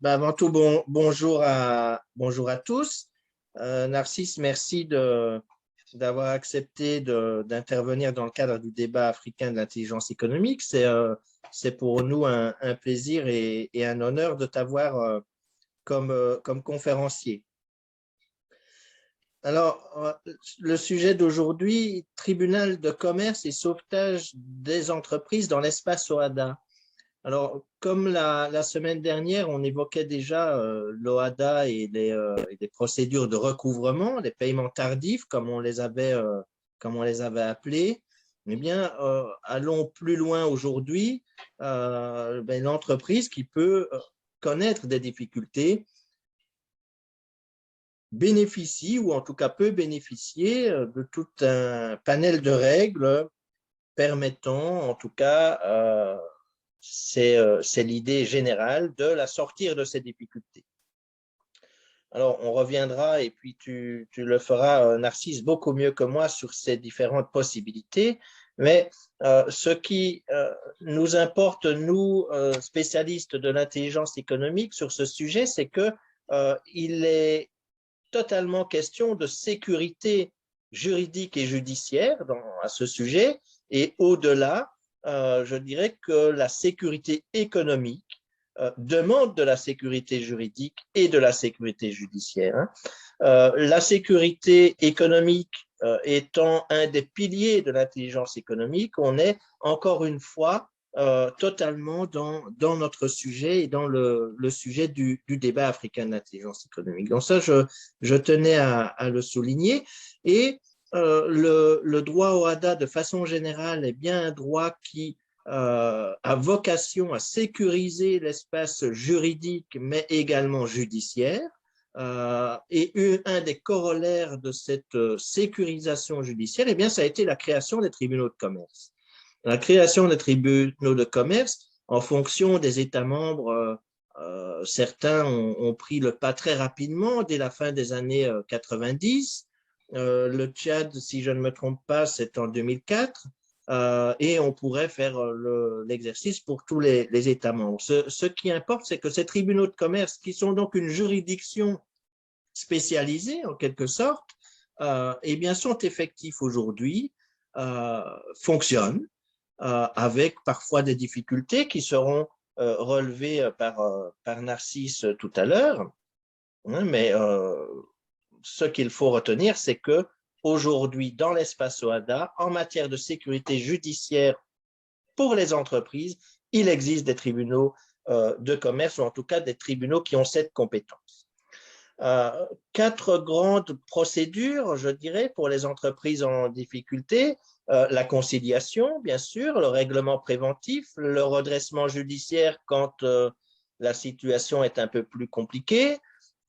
Avant tout, bonjour à tous. Narcisse, merci d'avoir accepté d'intervenir dans le cadre du débat africain de l'intelligence économique. C'est pour nous un plaisir et un honneur de t'avoir comme conférencier. Alors, le sujet d'aujourd'hui, tribunal de commerce et sauvetage des entreprises dans l'espace OHADA. Alors, comme la semaine dernière, on évoquait déjà l'OHADA et les procédures de recouvrement, les paiements tardifs, comme on les avait appelés, eh bien, allons plus loin aujourd'hui. L'entreprise qui peut connaître des difficultés bénéficie, ou en tout cas peut bénéficier de tout un panel de règles permettant, en tout cas, c'est l'idée générale de la sortir de ces difficultés. Alors, on reviendra, et puis tu le feras, Narcisse, beaucoup mieux que moi sur ces différentes possibilités, mais ce qui nous importe, nous, spécialistes de l'intelligence économique, sur ce sujet, c'est qu'il est totalement question de sécurité juridique et judiciaire à ce sujet, et au-delà, je dirais que la sécurité économique demande de la sécurité juridique et de la sécurité judiciaire. La sécurité économique étant un des piliers de l'intelligence économique, on est encore une fois totalement dans notre sujet et dans le sujet du débat africain de l'intelligence économique. Donc ça, je tenais à le souligner. Et le droit OHADA, de façon générale, est bien un droit qui a vocation à sécuriser l'espace juridique, mais également judiciaire. Et un des corollaires de cette sécurisation judiciaire, eh bien, ça a été la création des tribunaux de commerce. La création des tribunaux de commerce, en fonction des États membres, certains ont pris le pas très rapidement dès la fin des années 90. Le Tchad, si je ne me trompe pas, c'est en 2004. Et on pourrait faire l'exercice pour tous les États membres. Ce qui importe, c'est que ces tribunaux de commerce, qui sont donc une juridiction spécialisée en quelque sorte, eh bien, sont effectifs aujourd'hui, fonctionnent, avec parfois des difficultés qui seront relevées par Narcisse tout à l'heure. Mais ce qu'il faut retenir, c'est que aujourd'hui, dans l'espace OHADA, en matière de sécurité judiciaire pour les entreprises, il existe des tribunaux de commerce, ou en tout cas des tribunaux qui ont cette compétence. 4 grandes procédures, je dirais, pour les entreprises en difficulté. La conciliation, bien sûr, le règlement préventif, le redressement judiciaire quand la situation est un peu plus compliquée,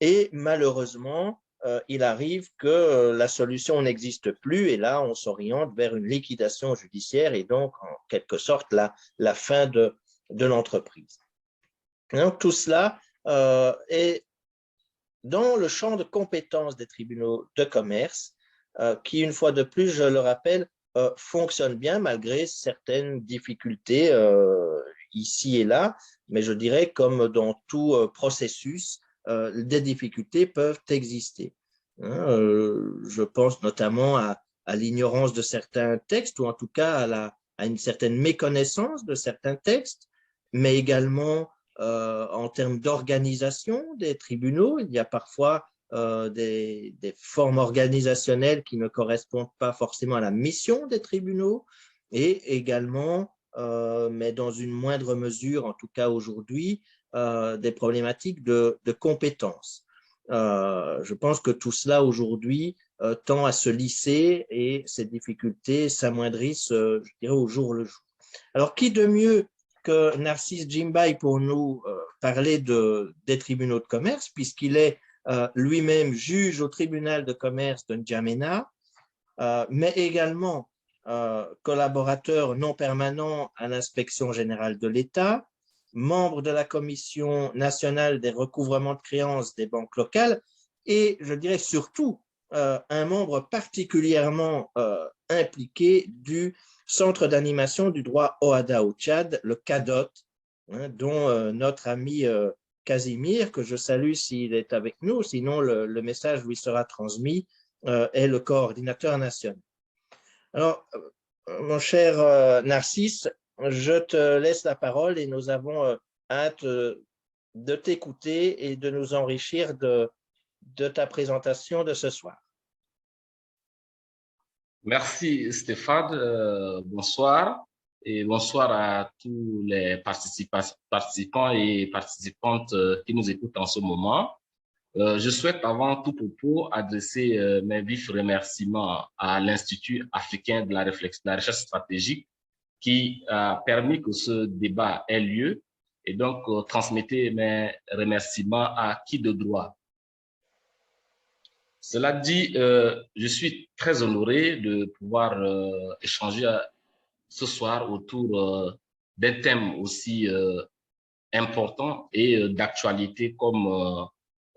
et malheureusement, il arrive que la solution n'existe plus, et là, on s'oriente vers une liquidation judiciaire et donc, en quelque sorte, la fin de l'entreprise. Donc, tout cela est dans le champ de compétences des tribunaux de commerce, qui, une fois de plus, je le rappelle, fonctionnent bien malgré certaines difficultés ici et là, mais je dirais comme dans tout processus, des difficultés peuvent exister. Je pense notamment à l'ignorance de certains textes, ou en tout cas à une certaine méconnaissance de certains textes, mais également en termes d'organisation des tribunaux. Il y a parfois des formes organisationnelles qui ne correspondent pas forcément à la mission des tribunaux, et également, mais dans une moindre mesure, en tout cas aujourd'hui, des problématiques de compétences. Je pense que tout cela aujourd'hui tend à se lisser, et ces difficultés s'amoindrissent, je dirais, au jour le jour. Alors, qui de mieux que Narcisse Djimbaye pour nous parler des tribunaux de commerce, puisqu'il est lui-même juge au tribunal de commerce de N'Djamena, mais également collaborateur non permanent à l'inspection générale de l'État, membre de la Commission nationale des recouvrements de créances des banques locales, et je dirais surtout un membre particulièrement impliqué du Centre d'animation du droit OHADA au Tchad, le CADOT, hein, dont notre ami Casimir, que je salue s'il est avec nous, sinon le message lui sera transmis, est le coordinateur national. Alors, mon cher Narcisse, je te laisse la parole et nous avons hâte de t'écouter et de nous enrichir de ta présentation de ce soir. Merci Stéphane, bonsoir et bonsoir à tous les participants et participantes qui nous écoutent en ce moment. Je souhaite avant tout propos adresser mes vifs remerciements à l'Institut africain de la recherche stratégique qui a permis que ce débat ait lieu et donc transmettez mes remerciements à qui de droit. Cela dit, je suis très honoré de pouvoir échanger ce soir autour d'un thème aussi important et d'actualité comme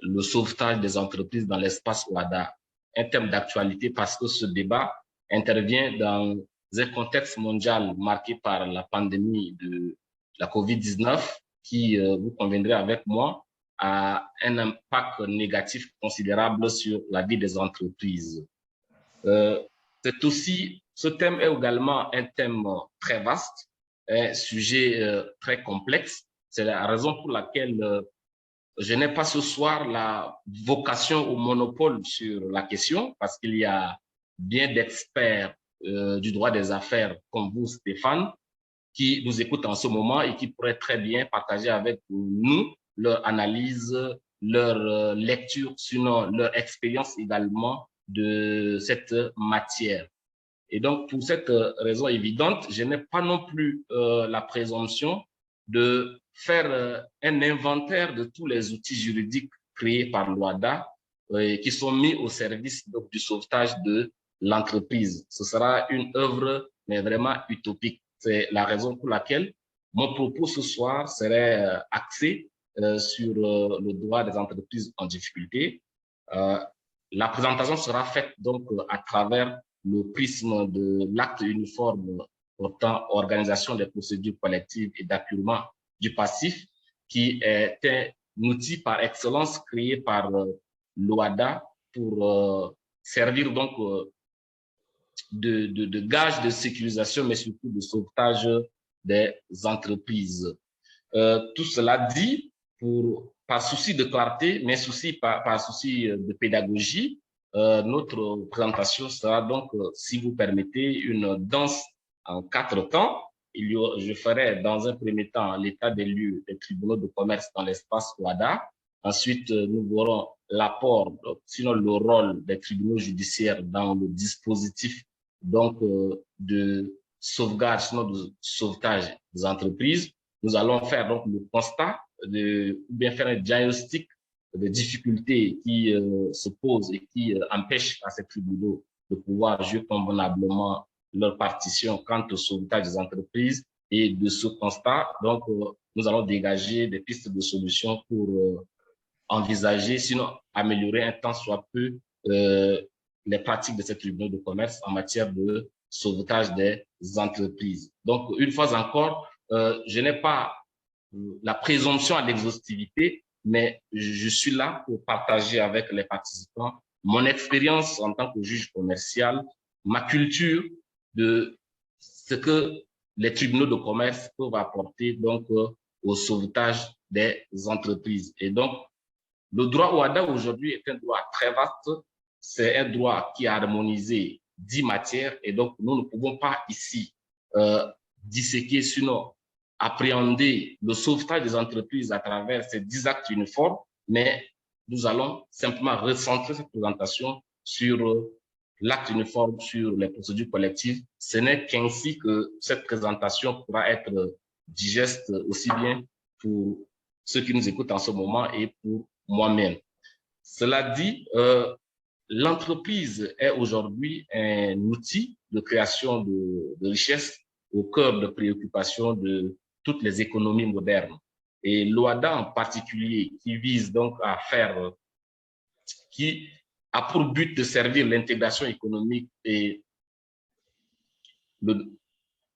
le sauvetage des entreprises dans l'espace WADA. Un thème d'actualité parce que ce débat intervient dans un contexte mondial marqué par la pandémie de la COVID-19 qui, vous conviendrez avec moi, a un impact négatif considérable sur la vie des entreprises. C'est aussi, ce thème est également un thème très vaste, un sujet très complexe. C'est la raison pour laquelle je n'ai pas ce soir la vocation au monopole sur la question, parce qu'il y a bien d'experts du droit des affaires comme vous, Stéphane, qui nous écoutent en ce moment et qui pourraient très bien partager avec nous leur analyse, leur lecture, sinon leur expérience également de cette matière. Et donc, pour cette raison évidente, je n'ai pas non plus la présomption de faire un inventaire de tous les outils juridiques créés par l'OADA qui sont mis au service donc, du sauvetage de l'entreprise. Ce sera une œuvre, mais vraiment utopique. C'est la raison pour laquelle mon propos ce soir serait axé sur le droit des entreprises en difficulté. La présentation sera faite donc à travers le prisme de l'acte uniforme portant organisation des procédures collectives et d'appurement du passif, qui est un outil par excellence créé par l'OADA pour servir donc de gage de sécurisation, mais surtout de sauvetage des entreprises. Tout cela dit, par souci de clarté, mais par souci de pédagogie, notre présentation sera donc, si vous permettez, une danse en 4 temps. Je ferai dans un premier temps l'état des lieux des tribunaux de commerce dans l'espace WADA. Ensuite, nous verrons l'apport, sinon le rôle des tribunaux judiciaires dans le dispositif donc, de sauvegarde, sinon de sauvetage des entreprises. Nous allons faire donc le constat, ou bien faire un diagnostic des difficultés qui se posent et qui empêchent à ces tribunaux de pouvoir jouer convenablement leur partition quant au sauvetage des entreprises. Et de ce constat, donc, nous allons dégager des pistes de solutions pour envisager, sinon améliorer un tant soit peu les pratiques de ces tribunaux de commerce en matière de sauvetage des entreprises. Donc, une fois encore, je n'ai pas la présomption à l'exhaustivité, mais je suis là pour partager avec les participants mon expérience en tant que juge commercial, ma culture de ce que les tribunaux de commerce peuvent apporter donc au sauvetage des entreprises. Et donc, le droit OADA aujourd'hui est un droit très vaste. C'est un droit qui a harmonisé 10 matières et donc nous ne pouvons pas ici disséquer, sinon appréhender le sauvetage des entreprises à travers ces 10 actes uniformes, mais nous allons simplement recentrer cette présentation sur l'acte uniforme, sur les procédures collectives. Ce n'est qu'ainsi que cette présentation pourra être digeste aussi bien pour ceux qui nous écoutent en ce moment et pour moi-même. Cela dit, l'entreprise est aujourd'hui un outil de création de richesses au cœur de préoccupations de toutes les économies modernes. Et l'OADA en particulier, qui vise donc à faire, qui a pour but de servir l'intégration économique et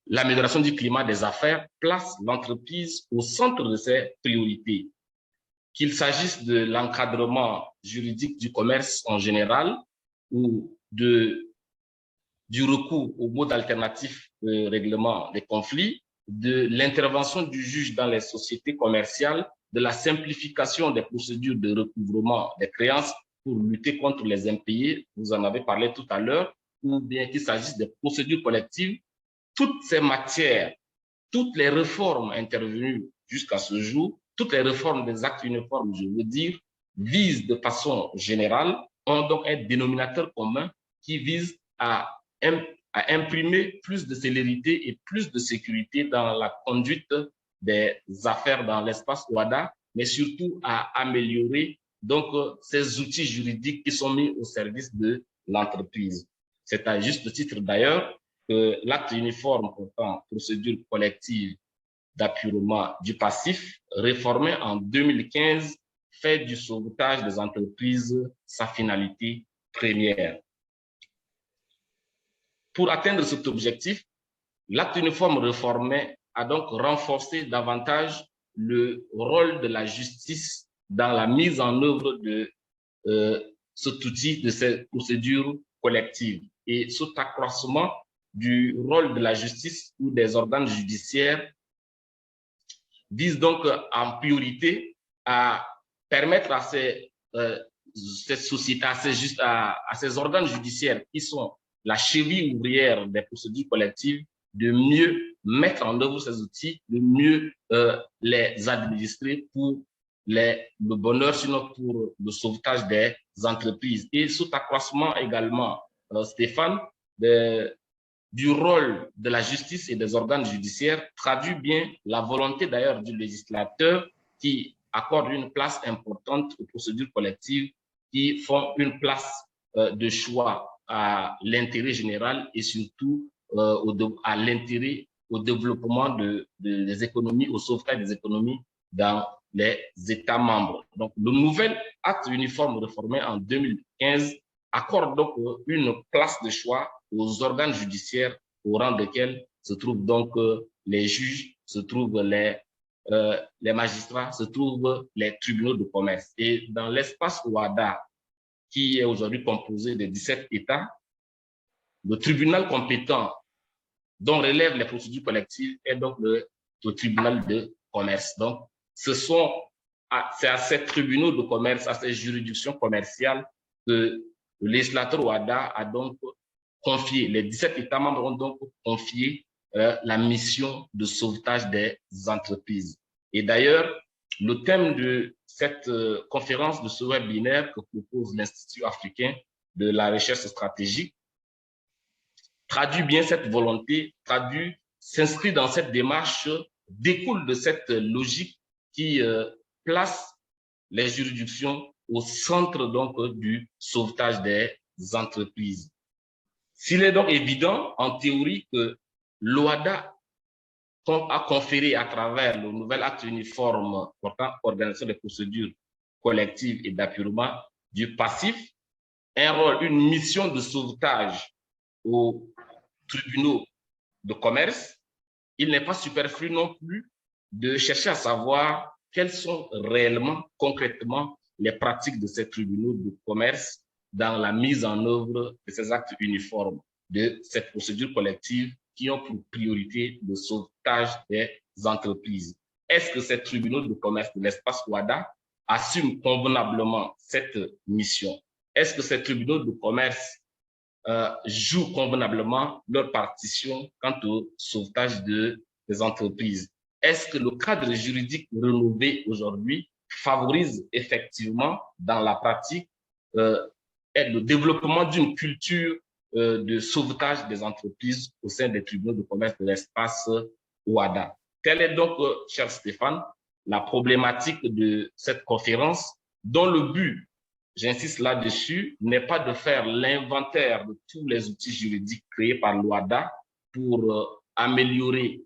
l'amélioration du climat des affaires place l'entreprise au centre de ses priorités. Qu'il s'agisse de l'encadrement juridique du commerce en général ou du recours aux modes alternatifs de règlement des conflits, de l'intervention du juge dans les sociétés commerciales, de la simplification des procédures de recouvrement des créances pour lutter contre les impayés, vous en avez parlé tout à l'heure, ou bien qu'il s'agisse des procédures collectives, toutes ces matières, toutes les réformes intervenues jusqu'à ce jour, toutes les réformes des actes uniformes, je veux dire, visent de façon générale, ont donc un dénominateur commun qui vise à imprimer plus de célérité et plus de sécurité dans la conduite des affaires dans l'espace OHADA, mais surtout à améliorer donc ces outils juridiques qui sont mis au service de l'entreprise. C'est à juste titre d'ailleurs que l'acte uniforme portant procédure collective d'apurement du passif, réformé en 2015, fait du sauvetage des entreprises sa finalité première. Pour atteindre cet objectif, l'acte uniforme réformé a donc renforcé davantage le rôle de la justice dans la mise en œuvre de cet outil, de ces procédures collectives. Et cet accroissement du rôle de la justice ou des organes judiciaires vise donc en priorité à permettre à cette société, à ces organes judiciaires qui sont la cheville ouvrière des procédures collectives, de mieux mettre en œuvre ces outils, de mieux les administrer pour le bonheur, sinon pour le sauvetage des entreprises. Et cet accroissement également, Stéphane, du rôle de la justice et des organes judiciaires traduit bien la volonté d'ailleurs du législateur qui accorde une place importante aux procédures collectives qui font une place de choix à l'intérêt général et surtout à l'intérêt, au développement des économies, au sauvetage des économies dans les États membres. Donc, le nouvel acte uniforme réformé en 2015 accorde donc une place de choix aux organes judiciaires au rang desquels se trouvent donc les juges, se trouvent les magistrats, se trouvent les tribunaux de commerce. Et dans l'espace OHADA, qui est aujourd'hui composé de 17 États, le tribunal compétent dont relèvent les procédures collectives est donc le tribunal de commerce. Donc, c'est à ces tribunaux de commerce, à ces juridictions commerciales que le législateur OHADA a donc confié, les 17 États membres ont donc confié la mission de sauvetage des entreprises. Et d'ailleurs, le thème de cette conférence, de ce webinaire que propose l'Institut africain de la recherche stratégique, traduit bien cette volonté, s'inscrit dans cette démarche, découle de cette logique qui place les juridictions au centre donc du sauvetage des entreprises. S'il est donc évident en théorie que l'OHADA a conféré à travers le nouvel acte uniforme portant organisation des procédures collectives et d'apurement du passif un rôle, une mission de sauvetage aux tribunaux de commerce, il n'est pas superflu non plus de chercher à savoir quelles sont réellement, concrètement, les pratiques de ces tribunaux de commerce dans la mise en œuvre de ces actes uniformes, de cette procédure collective qui ont pour priorité le sauvetage des entreprises. Est-ce que ces tribunaux de commerce de l'espace OHADA assument convenablement cette mission? Est-ce que ces tribunaux de commerce jouent convenablement leur partition quant au sauvetage des entreprises? Est-ce que le cadre juridique rénové aujourd'hui favorise effectivement dans la pratique le développement d'une culture de sauvetage des entreprises au sein des tribunaux de commerce de l'espace OHADA? Telle est donc, cher Stéphane, la problématique de cette conférence dont le but, j'insiste là-dessus, n'est pas de faire l'inventaire de tous les outils juridiques créés par l'OHADA pour améliorer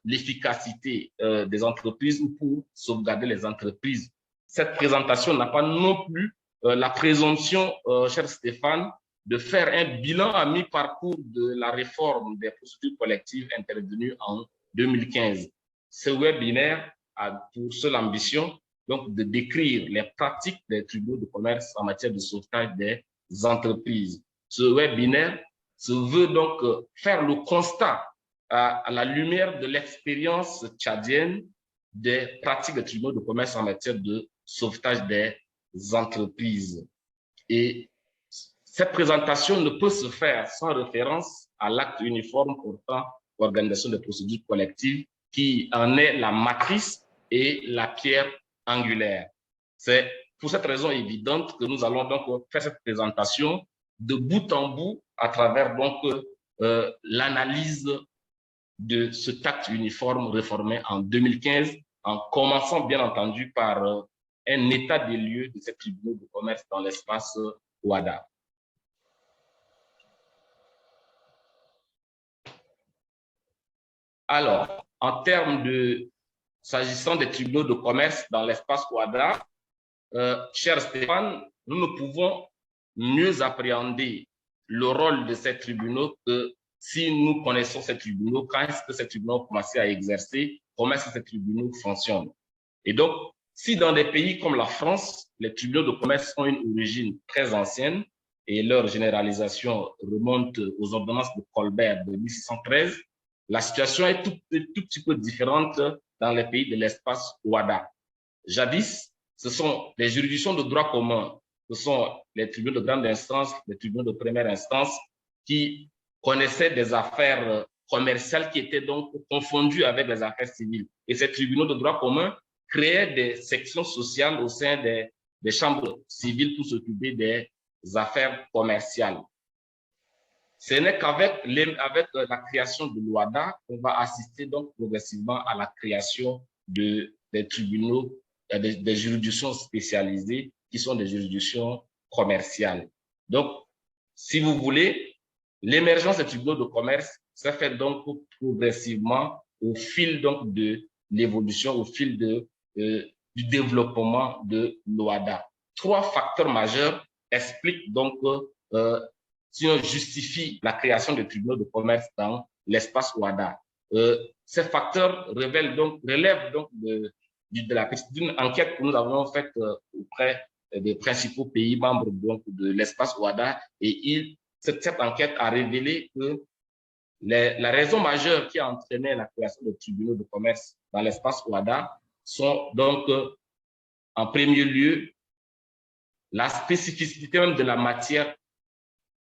l'efficacité des entreprises ou pour sauvegarder les entreprises. Cette présentation n'a pas non plus la présomption, cher Stéphane, de faire un bilan à mi-parcours de la réforme des procédures collectives intervenue en 2015. Ce webinaire a pour seule ambition donc de décrire les pratiques des tribunaux de commerce en matière de sauvetage des entreprises. Ce webinaire se veut donc faire le constat à la lumière de l'expérience tchadienne des pratiques des tribunaux de commerce en matière de sauvetage des entreprises. Et cette présentation ne peut se faire sans référence à l'acte uniforme portant organisation des procédures collectives qui en est la matrice et la pierre angulaire. C'est pour cette raison évidente que nous allons donc faire cette présentation de bout en bout à travers donc l'analyse de cet acte uniforme réformé en 2015, en commençant bien entendu par un état des lieux de ces tribunaux de commerce dans l'espace OHADA. Alors, en termes de, s'agissant des tribunaux de commerce dans l'espace OHADA, cher Stéphane, nous ne pouvons mieux appréhender le rôle de ces tribunaux que si nous connaissons ces tribunaux, quand est-ce que ces tribunaux ont commencé à exercer, comment est-ce que ces tribunaux fonctionnent. Et donc, si dans des pays comme la France, les tribunaux de commerce ont une origine très ancienne et leur généralisation remonte aux ordonnances de Colbert de 1613, la situation est tout petit peu différente dans les pays de l'espace OHADA. Jadis, ce sont les juridictions de droit commun, ce sont les tribunaux de grande instance, les tribunaux de première instance qui connaissaient des affaires commerciales qui étaient donc confondues avec les affaires civiles. Et ces tribunaux de droit commun créaient des sections sociales au sein des chambres civiles pour s'occuper des affaires commerciales. Ce n'est qu'avec la création de l'OHADA qu'on va assister donc progressivement à la création des tribunaux, des juridictions spécialisées qui sont des juridictions commerciales. Donc, si vous voulez, l'émergence des tribunaux de commerce s'est fait donc progressivement au fil donc de l'évolution, au fil du développement de l'OHADA. 3 facteurs majeurs expliquent donc sinon justifie la création de tribunaux de commerce dans l'espace OHADA. Ces facteurs relèvent donc d'une enquête que nous avons faite auprès des principaux pays membres donc, de l'espace OHADA et cette enquête a révélé que la raison majeure qui a entraîné la création de tribunaux de commerce dans l'espace OHADA sont donc en premier lieu la spécificité même de la matière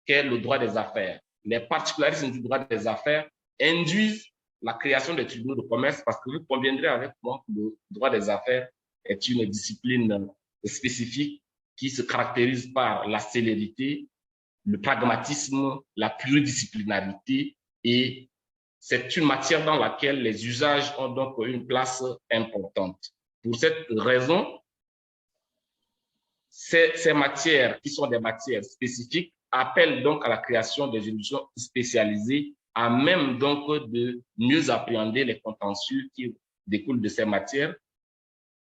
qu'est le droit des affaires. Les particularismes du droit des affaires induisent la création des tribunaux de commerce parce que vous conviendrez avec moi que le droit des affaires est une discipline spécifique qui se caractérise par la célérité, le pragmatisme, la pluridisciplinarité et c'est une matière dans laquelle les usages ont donc une place importante. Pour cette raison, ces matières qui sont des matières spécifiques appellent donc à la création des juridictions spécialisées à même donc de mieux appréhender les contentieux qui découlent de ces matières,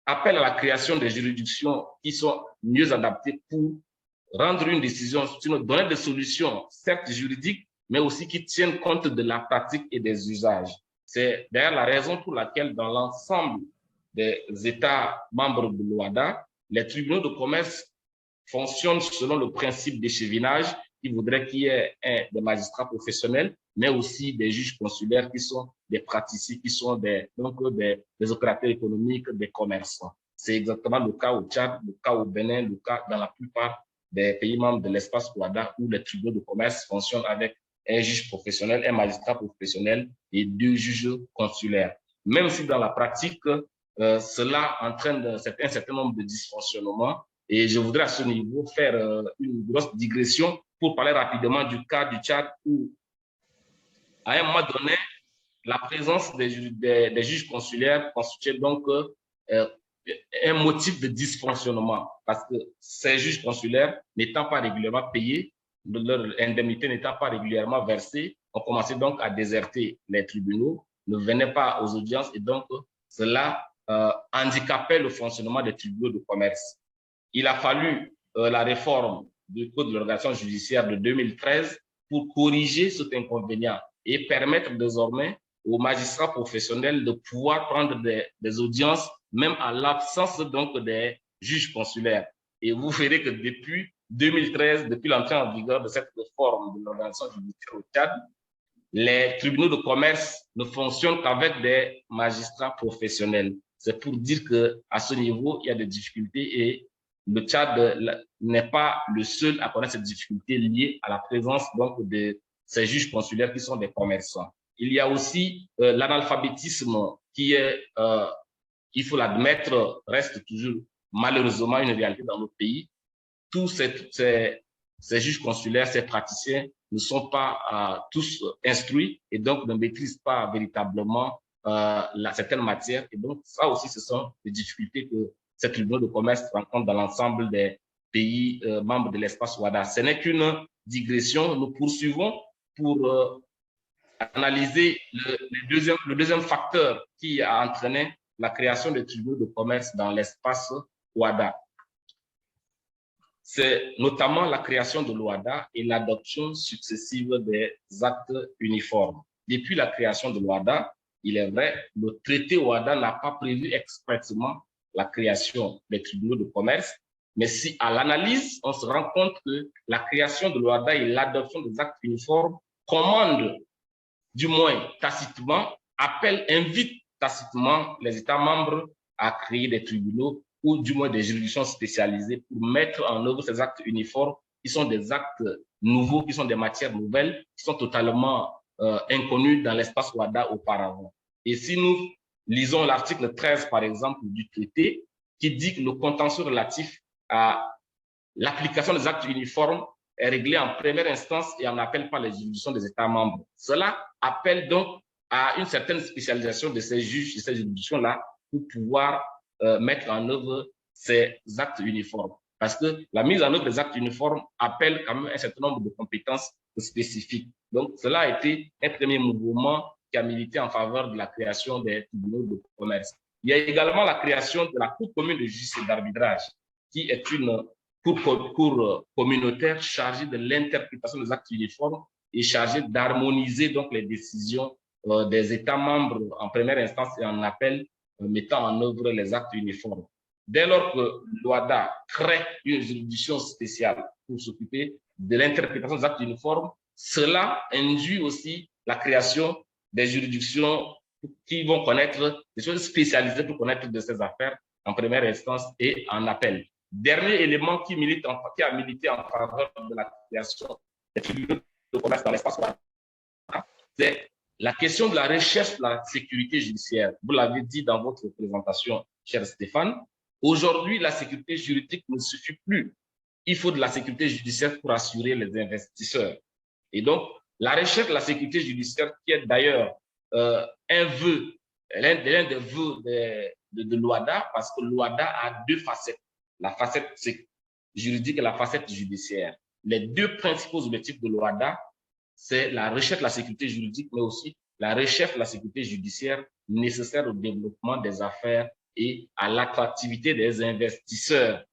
appellent à la création des juridictions qui sont mieux adaptées pour rendre une décision, donner des solutions, certes juridiques, mais aussi qui tiennent compte de la pratique et des usages. C'est d'ailleurs la raison pour laquelle dans l'ensemble des États membres de l'OHADA, les tribunaux de commerce fonctionnent selon le principe d'échevinage qui voudrait qu'il y ait des magistrats professionnels, mais aussi des juges consulaires qui sont des praticiens, qui sont des opérateurs économiques, des commerçants. C'est exactement le cas au Tchad, le cas au Bénin, le cas dans la plupart des pays membres de l'espace OHADA où les tribunaux de commerce fonctionnent avec un juge professionnel, un magistrat professionnel et 2 juges consulaires. Même si dans la pratique, cela entraîne un certain nombre de dysfonctionnements. Et je voudrais à ce niveau faire une grosse digression pour parler rapidement du cas du Tchad où, à un moment donné, la présence des juges consulaires constituait donc un motif de dysfonctionnement parce que ces juges consulaires n'étant pas régulièrement payés, leur indemnité n'étant pas régulièrement versée, ont commencé donc à déserter les tribunaux, ne venaient pas aux audiences et donc cela handicapait le fonctionnement des tribunaux de commerce. Il a fallu la réforme du Code de l'organisation judiciaire de 2013 pour corriger cet inconvénient et permettre désormais aux magistrats professionnels de pouvoir prendre des audiences, même en l'absence donc des juges consulaires. Et vous verrez que depuis 2013, depuis l'entrée en vigueur de cette réforme de l'organisation judiciaire au Tchad, les tribunaux de commerce ne fonctionnent qu'avec des magistrats professionnels. C'est pour dire qu'à ce niveau, il y a des difficultés et le Tchad n'est pas le seul à connaître ces difficultés liées à la présence donc de ces juges consulaires qui sont des commerçants. Il y a aussi l'analphabétisme qui est, il faut l'admettre, reste toujours malheureusement une réalité dans notre pays. Tous ces juges consulaires, ces praticiens ne sont pas tous instruits et donc ne maîtrisent pas véritablement certaines matières. Et donc, ça aussi, ce sont des difficultés que ces tribunaux de commerce rencontrent dans l'ensemble des pays membres de l'espace WADA. Ce n'est qu'une digression. Nous poursuivons pour analyser le deuxième facteur qui a entraîné la création des tribunaux de commerce dans l'espace WADA. C'est notamment la création de l'OADA et l'adoption successive des actes uniformes. Depuis la création de l'OADA, il est vrai, le traité OADA n'a pas prévu expressément la création des tribunaux de commerce, mais si à l'analyse, on se rend compte que la création de l'OADA et l'adoption des actes uniformes commandent, du moins tacitement, invitent tacitement les États membres à créer des tribunaux ou du moins des juridictions spécialisées pour mettre en œuvre ces actes uniformes qui sont des actes nouveaux, qui sont des matières nouvelles, qui sont totalement inconnues dans l'espace WADA auparavant. Et si nous lisons l'article 13, par exemple, du traité, qui dit que le contentieux relatif à l'application des actes uniformes est réglé en première instance et en appel par les juridictions des États membres. Cela appelle donc à une certaine spécialisation de ces juges, de ces juridictions-là, pour pouvoir mettre en œuvre ces actes uniformes. Parce que la mise en œuvre des actes uniformes appelle quand même un certain nombre de compétences spécifiques. Donc, cela a été un premier mouvement qui a milité en faveur de la création des tribunaux de commerce. Il y a également la création de la Cour commune de justice et d'arbitrage, qui est une cour communautaire chargée de l'interprétation des actes uniformes et chargée d'harmoniser donc les décisions des États membres en première instance et en appel, mettant en œuvre les actes uniformes. Dès lors que l'OADA crée une juridiction spéciale pour s'occuper de l'interprétation des actes uniformes, cela induit aussi la création des juridictions qui vont connaître des choses spécialisées pour connaître de ces affaires en première instance et en appel. Dernier élément qui a milité en faveur de la création des tribunaux de commerce dans l'espace WADA, c'est la question de la recherche de la sécurité judiciaire. Vous l'avez dit dans votre présentation, cher Stéphane. Aujourd'hui, la sécurité juridique ne suffit plus. Il faut de la sécurité judiciaire pour assurer les investisseurs. Et donc, la recherche de la sécurité judiciaire, qui est d'ailleurs un vœu, l'un des vœux de l'OADA, parce que l'OADA a deux facettes, la facette juridique et la facette judiciaire. Les deux principaux objectifs de l'OADA, c'est la recherche de la sécurité juridique, mais aussi la recherche de la sécurité judiciaire nécessaire au développement des affaires et à l'attractivité des investisseurs.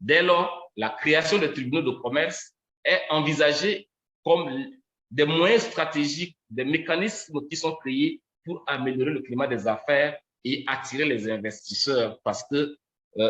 Dès lors, la création des tribunaux de commerce est envisagée comme des moyens stratégiques, des mécanismes qui sont créés pour améliorer le climat des affaires et attirer les investisseurs. Parce que,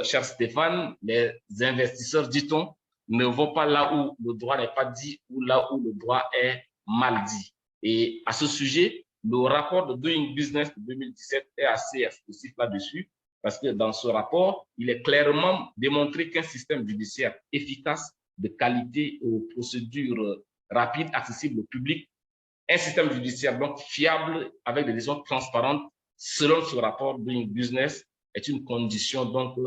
cher Stéphane, les investisseurs, dit-on, ne vont pas là où le droit n'est pas dit ou là où le droit est mal dit. Et à ce sujet, le rapport de Doing Business de 2017 est assez explicite là-dessus, parce que dans ce rapport, il est clairement démontré qu'un système judiciaire efficace, de qualité, aux procédures rapides, accessibles au public, un système judiciaire donc fiable, avec des décisions transparentes, selon ce rapport Doing Business, est une condition donc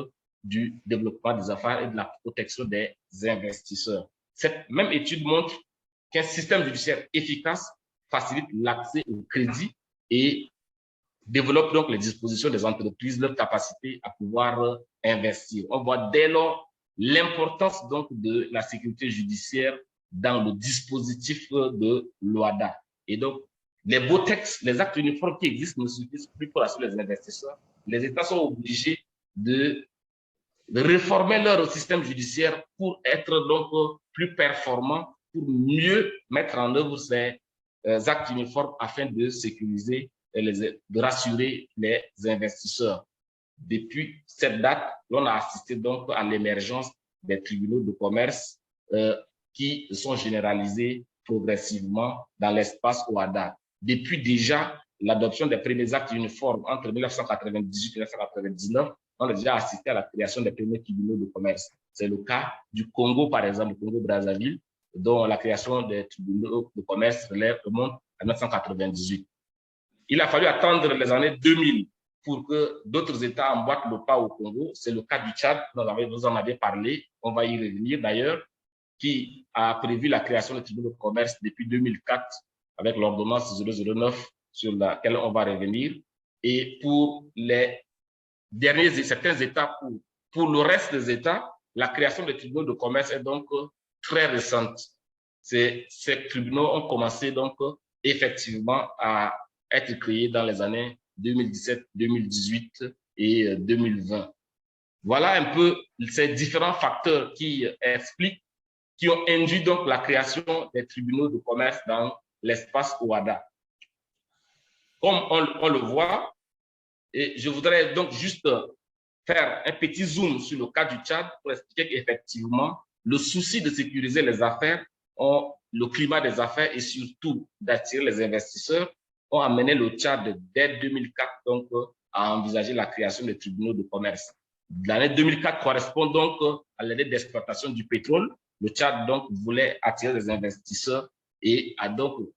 du développement des affaires et de la protection des investisseurs. Cette même étude montre qu'un système judiciaire efficace facilite l'accès au crédit et développe donc les dispositions des entreprises, leur capacité à pouvoir investir. On voit dès lors l'importance donc de la sécurité judiciaire dans le dispositif de l'OADA. Et donc, les beaux textes, les actes uniformes qui existent ne suffisent plus pour assurer les investisseurs. Les États sont obligés de de réformer leur système judiciaire pour être donc plus performants, pour mieux mettre en œuvre ces actes uniformes afin de sécuriser et de rassurer les investisseurs. Depuis cette date, on a assisté donc à l'émergence des tribunaux de commerce qui sont généralisés progressivement dans l'espace OHADA. Depuis déjà l'adoption des premiers actes uniformes entre 1998 et 1999, on a déjà assisté à la création des premiers tribunaux de commerce. C'est le cas du Congo, par exemple, le Congo-Brazzaville, dont la création des tribunaux de commerce remonte à 1998. Il a fallu attendre les années 2000 pour que d'autres États emboîtent le pas au Congo. C'est le cas du Tchad, vous en avez parlé, on va y revenir d'ailleurs, qui a prévu la création des tribunaux de commerce depuis 2004 avec l'ordonnance 009 sur laquelle on va revenir. Et pour certains États, pour le reste des États, la création des tribunaux de commerce est donc très récente. Ces tribunaux ont commencé donc effectivement à être créés dans les années 2017, 2018 et 2020. Voilà un peu ces différents facteurs qui expliquent, qui ont induit donc la création des tribunaux de commerce dans l'espace OHADA. Comme on le voit, et je voudrais donc juste faire un petit zoom sur le cas du Tchad pour expliquer qu'effectivement, le souci de sécuriser les affaires, le climat des affaires et surtout d'attirer les investisseurs ont amené le Tchad dès 2004 donc, à envisager la création des tribunaux de commerce. L'année 2004 correspond donc à l'année d'exploitation du pétrole. Le Tchad donc voulait attirer les investisseurs et a donc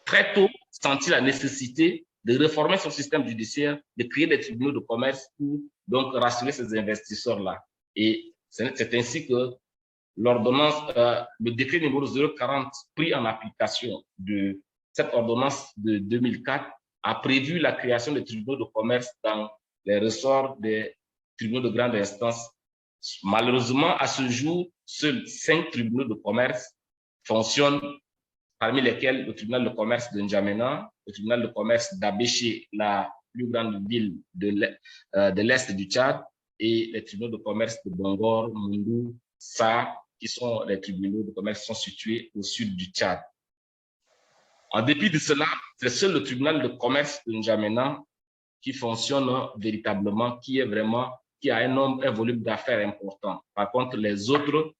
très tôt senti la nécessité de réformer son système judiciaire, de créer des tribunaux de commerce pour donc rassurer ces investisseurs-là. Et c'est ainsi que l'ordonnance, le décret numéro 040 pris en application de cette ordonnance de 2004 a prévu la création des tribunaux de commerce dans les ressorts des tribunaux de grande instance. Malheureusement, à ce jour, seuls 5 tribunaux de commerce fonctionnent, parmi lesquels le tribunal de commerce de N'Djamena, le tribunal de commerce d'Abéché, la plus grande ville de l'Est du Tchad, et les tribunaux de commerce de Bongor, Moundou, Sa, qui sont les tribunaux de commerce qui sont situés au sud du Tchad. En dépit de cela, c'est seul le tribunal de commerce de N'Djamena qui fonctionne véritablement, qui a un volume d'affaires important. Par contre, les autres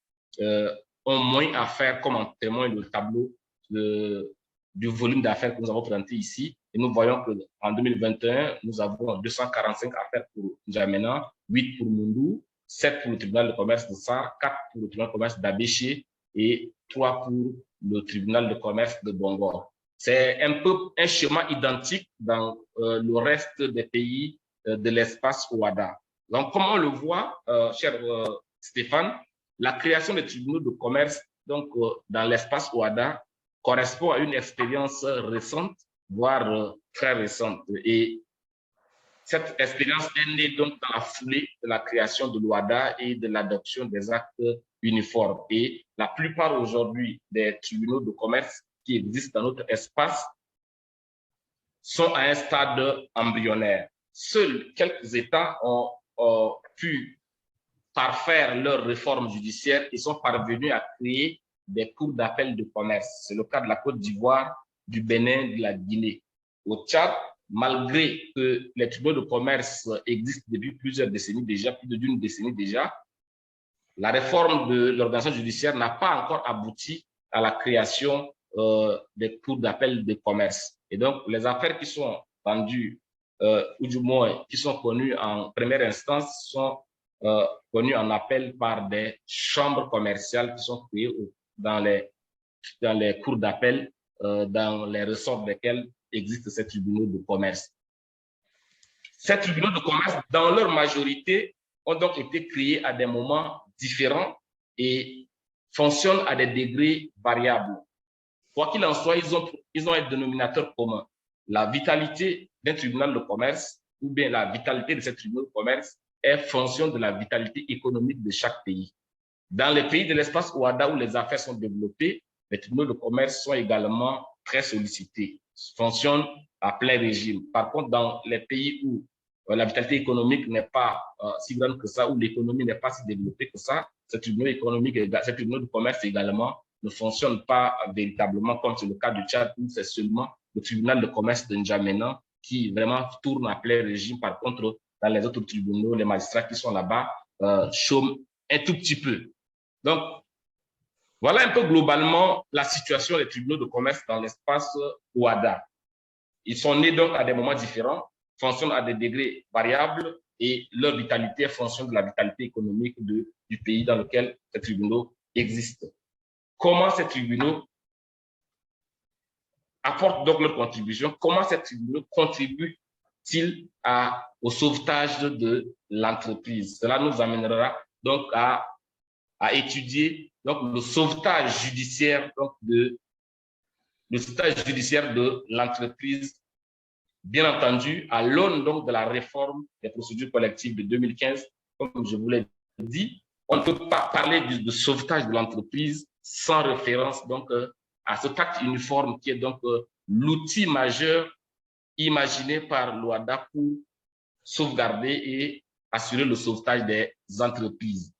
ont moins à faire, comme en témoigne le tableau du volume d'affaires que nous avons présenté ici. Et nous voyons qu'en 2021, nous avons 245 affaires pour N'Djamena, 8 pour Moundou, 7 pour le tribunal de commerce de Sar, 4 pour le tribunal de commerce d'Abéché et 3 pour le tribunal de commerce de Bongor. C'est un peu un schéma identique dans le reste des pays de l'espace OHADA. Donc, comme on le voit, cher Stéphane, la création des tribunaux de commerce donc, dans l'espace OHADA correspond à une expérience récente, voire très récente. Et cette expérience est née donc dans la foulée de la création de l'OHADA et de l'adoption des actes uniformes. Et la plupart aujourd'hui des tribunaux de commerce qui existent dans notre espace sont à un stade embryonnaire. Seuls quelques États ont pu parfaire leur réforme judiciaire et sont parvenus à créer des cours d'appel de commerce. C'est le cas de la Côte d'Ivoire, du Bénin, de la Guinée. Au Tchad, malgré que les tribunaux de commerce existent depuis plusieurs décennies déjà, plus d'une décennie déjà, la réforme de l'organisation judiciaire n'a pas encore abouti à la création des cours d'appel de commerce. Et donc, les affaires qui sont vendues, ou du moins qui sont connues en première instance, sont connues en appel par des chambres commerciales qui sont créées dans les cours d'appel, dans les ressorts desquels existent ces tribunaux de commerce. Ces tribunaux de commerce, dans leur majorité, ont donc été créés à des moments différents et fonctionnent à des degrés variables. Quoi qu'il en soit, ils ont un dénominateur commun. La vitalité d'un tribunal de commerce ou bien la vitalité de ces tribunaux de commerce est fonction de la vitalité économique de chaque pays. Dans les pays de l'espace OHADA où les affaires sont développées, les tribunaux de commerce sont également très sollicités, fonctionnent à plein régime. Par contre, dans les pays où la vitalité économique n'est pas si grande que ça, ou l'économie n'est pas si développée que ça, ces tribunaux économiques, ces tribunaux de commerce également ne fonctionnent pas véritablement comme c'est le cas du Tchad, où c'est seulement le tribunal de commerce de N'Djamena qui vraiment tourne à plein régime. Par contre, dans les autres tribunaux, les magistrats qui sont là-bas chôment un tout petit peu. Donc, voilà un peu globalement la situation des tribunaux de commerce dans l'espace OHADA. Ils sont nés donc à des moments différents, fonctionnent à des degrés variables et leur vitalité est fonction de la vitalité économique du pays dans lequel ces tribunaux existent. Comment ces tribunaux apportent donc leur contribution? Comment ces tribunaux contribuent-ils au sauvetage de l'entreprise? Cela nous amènera donc à étudier donc, le sauvetage judiciaire de l'entreprise, bien entendu, à l'aune donc de la réforme des procédures collectives de 2015. Comme je vous l'ai dit, on ne peut pas parler de sauvetage de l'entreprise sans référence donc à ce pacte uniforme qui est donc l'outil majeur imaginé par l'OHADA pour sauvegarder et assurer le sauvetage des entreprises.